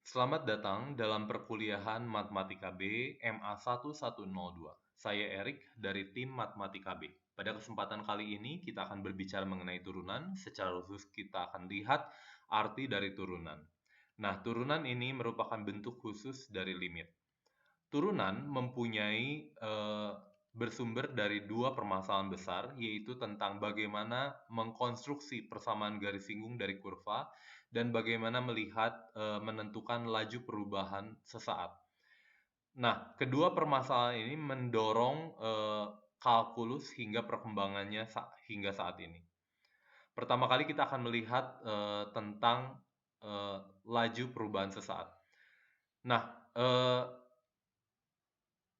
Selamat datang dalam perkuliahan Matematika B MA1102. Saya Erik dari tim Matematika B. Pada kesempatan kali ini kita akan berbicara mengenai turunan. Secara khusus kita akan lihat arti dari turunan. Nah, turunan ini merupakan bentuk khusus dari limit. Turunan mempunyai bersumber dari dua permasalahan besar, yaitu tentang bagaimana mengkonstruksi persamaan garis singgung dari kurva dan bagaimana melihat menentukan laju perubahan sesaat. Nah, kedua permasalahan ini mendorong kalkulus hingga perkembangannya hingga saat ini. Pertama kali kita akan melihat tentang laju perubahan sesaat. Nah,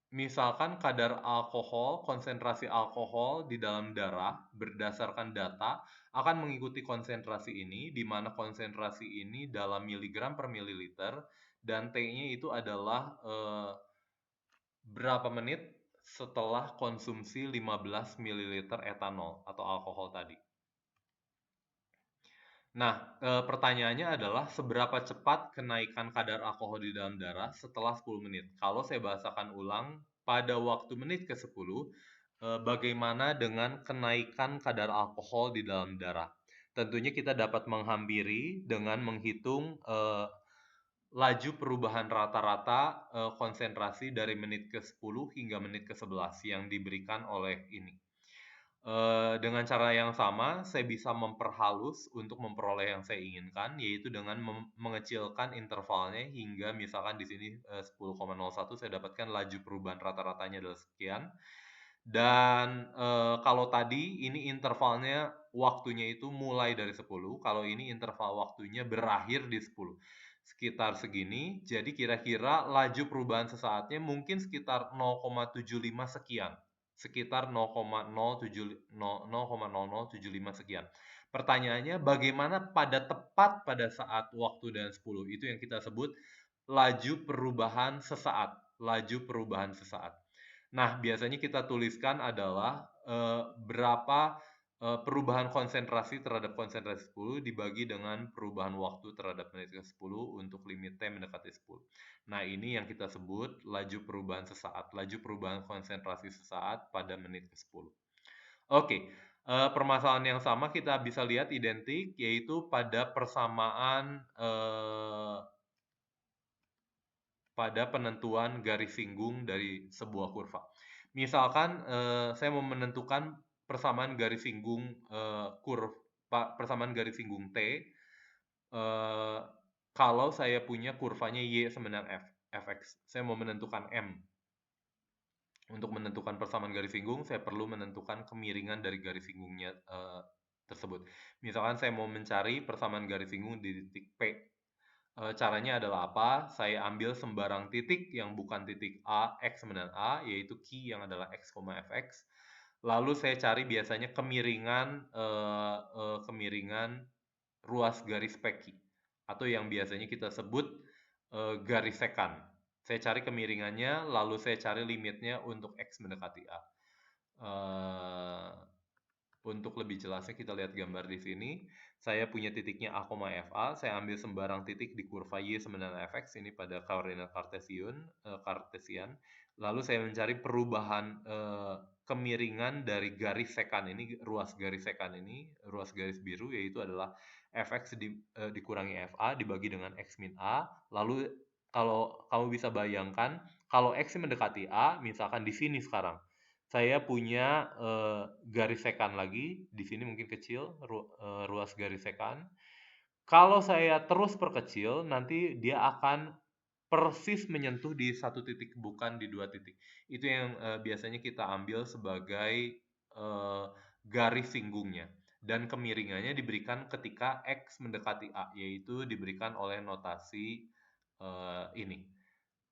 misalkan kadar alkohol, konsentrasi alkohol di dalam darah berdasarkan data akan mengikuti konsentrasi ini, di mana konsentrasi ini dalam miligram per mililiter dan T-nya itu adalah berapa menit setelah konsumsi 15 ml etanol atau alkohol tadi. Nah, pertanyaannya adalah seberapa cepat kenaikan kadar alkohol di dalam darah setelah 10 menit? Kalau saya bahasakan ulang, pada waktu menit ke-10, bagaimana dengan kenaikan kadar alkohol di dalam darah? Tentunya kita dapat menghampiri dengan menghitung laju perubahan rata-rata konsentrasi dari menit ke-10 hingga menit ke-11 yang diberikan oleh ini. Dengan cara yang sama, saya bisa memperhalus untuk memperoleh yang saya inginkan, yaitu dengan mengecilkan intervalnya hingga misalkan di sini 10,01 saya dapatkan laju perubahan rata-ratanya adalah sekian. Dan kalau tadi ini intervalnya waktunya itu mulai dari 10, kalau ini interval waktunya berakhir di 10. Sekitar segini, jadi kira-kira laju perubahan sesaatnya mungkin sekitar 0,75 sekian. Sekitar 0,0075 sekian. Pertanyaannya, bagaimana tepat pada saat waktu dan 10? Itu yang kita sebut laju perubahan sesaat. Laju perubahan sesaat. Nah, biasanya kita tuliskan adalah berapa perubahan konsentrasi terhadap konsentrasi 10 dibagi dengan perubahan waktu terhadap menit ke-10 untuk limit T mendekati 10. Nah, ini yang kita sebut laju perubahan sesaat, laju perubahan konsentrasi sesaat pada menit ke-10. Oke, permasalahan yang sama kita bisa lihat identik, yaitu pada persamaan pada penentuan garis singgung dari sebuah kurva. Misalkan saya mau menentukan persamaan garis singgung persamaan garis singgung T kalau saya punya kurvanya Y sama dengan Fx. Saya mau menentukan M. Untuk menentukan persamaan garis singgung, saya perlu menentukan kemiringan dari garis singgungnya tersebut. Misalkan saya mau mencari persamaan garis singgung di titik P. Caranya adalah apa? Saya ambil sembarang titik yang bukan titik A, X sama dengan A, yaitu Q yang adalah X, Fx. Lalu saya cari biasanya kemiringan ruas garis PQ atau yang biasanya kita sebut garis sekan. Saya cari kemiringannya, lalu saya cari limitnya untuk X mendekati A. Untuk lebih jelasnya kita lihat gambar di sini. Saya punya titiknya A, FA. Saya ambil sembarang titik di kurva Y sama dengan Fx ini pada koordinat kartesian. Lalu saya mencari perubahan kemiringan dari garis sekan ini, ruas garis sekan ini, ruas garis biru, yaitu adalah Fx dikurangi Fa dibagi dengan X min A. Lalu kalau kamu bisa bayangkan, kalau X mendekati A, misalkan di sini sekarang, saya punya garis sekan lagi, di sini mungkin kecil, ruas garis sekan. Kalau saya terus perkecil, nanti dia akan persis menyentuh di satu titik, bukan di dua titik. Itu yang biasanya kita ambil sebagai garis singgungnya. Dan kemiringannya diberikan ketika X mendekati A, yaitu diberikan oleh notasi ini.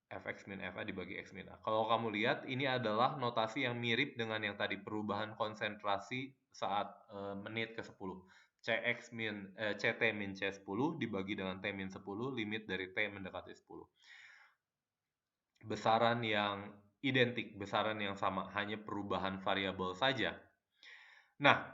Fx min Fa dibagi X min A. Kalau kamu lihat, ini adalah notasi yang mirip dengan yang tadi, perubahan konsentrasi saat menit ke-10. Ct min C10 dibagi dengan T min 10, limit dari T mendekati 10. Besaran yang identik, besaran yang sama, hanya perubahan variabel saja. Nah,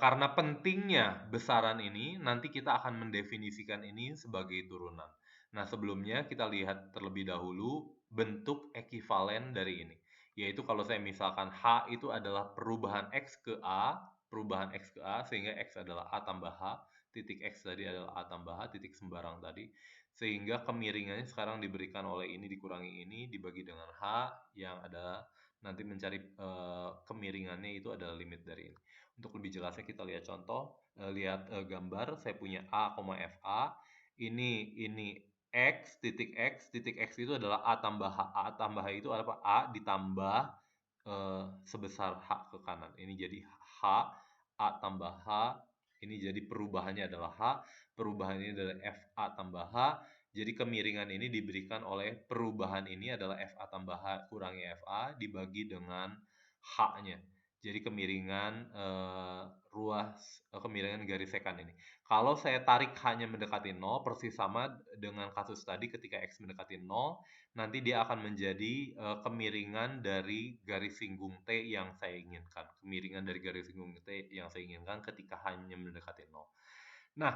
Karena pentingnya besaran ini, nanti kita akan mendefinisikan ini sebagai turunan. Nah, sebelumnya kita lihat terlebih dahulu bentuk ekivalen dari ini. Yaitu kalau saya misalkan H itu adalah perubahan X ke A, perubahan X ke A, sehingga X adalah A tambah H, titik X tadi adalah A tambah H, titik sembarang tadi. Sehingga kemiringannya sekarang diberikan oleh ini dikurangi ini, dibagi dengan H, yang adalah nanti mencari kemiringannya itu adalah limit dari ini. Untuk lebih jelasnya kita lihat contoh, lihat gambar. Saya punya A, FA. Ini titik X itu adalah A tambah H. A tambah H itu apa? A ditambah sebesar H ke kanan. Ini jadi H, A tambah H. Ini jadi perubahannya adalah H, perubahan ini adalah FA tambah H. Jadi kemiringan ini diberikan oleh perubahan ini adalah FA tambah H kurangi FA dibagi dengan H-nya. Jadi kemiringan kemiringan garis sekan ini. Kalau saya tarik hanya mendekati 0, persis sama dengan kasus tadi ketika X mendekati 0, nanti dia akan menjadi kemiringan dari garis singgung T yang saya inginkan. Kemiringan dari garis singgung T yang saya inginkan ketika hanya mendekati 0. Nah,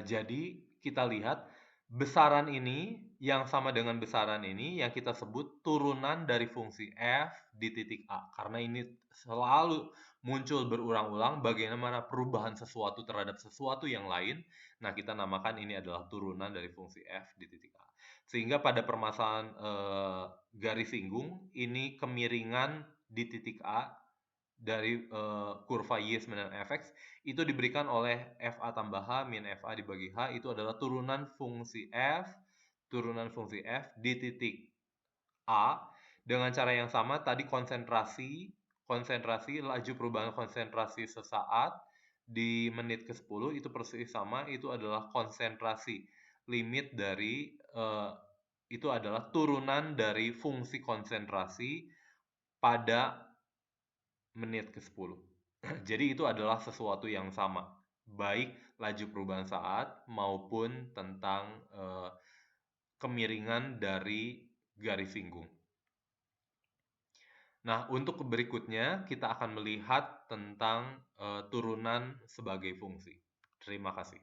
jadi kita lihat besaran ini yang sama dengan besaran ini yang kita sebut turunan dari fungsi f di titik A. Karena ini selalu muncul berulang-ulang bagaimana perubahan sesuatu terhadap sesuatu yang lain. Nah, kita namakan ini adalah turunan dari fungsi f di titik A. Sehingga pada permasalahan garis singgung, ini kemiringan di titik A dari kurva Y sembilan fx itu diberikan oleh FA tambah H min FA dibagi H itu adalah turunan fungsi F di titik A dengan cara yang sama tadi konsentrasi laju perubahan konsentrasi sesaat di menit ke-10 itu persis sama, itu adalah konsentrasi limit dari itu adalah turunan dari fungsi konsentrasi pada menit ke-10. Jadi itu adalah sesuatu yang sama, baik laju perubahan saat maupun tentang kemiringan dari garis singgung. Nah, untuk berikutnya kita akan melihat tentang turunan sebagai fungsi. Terima kasih.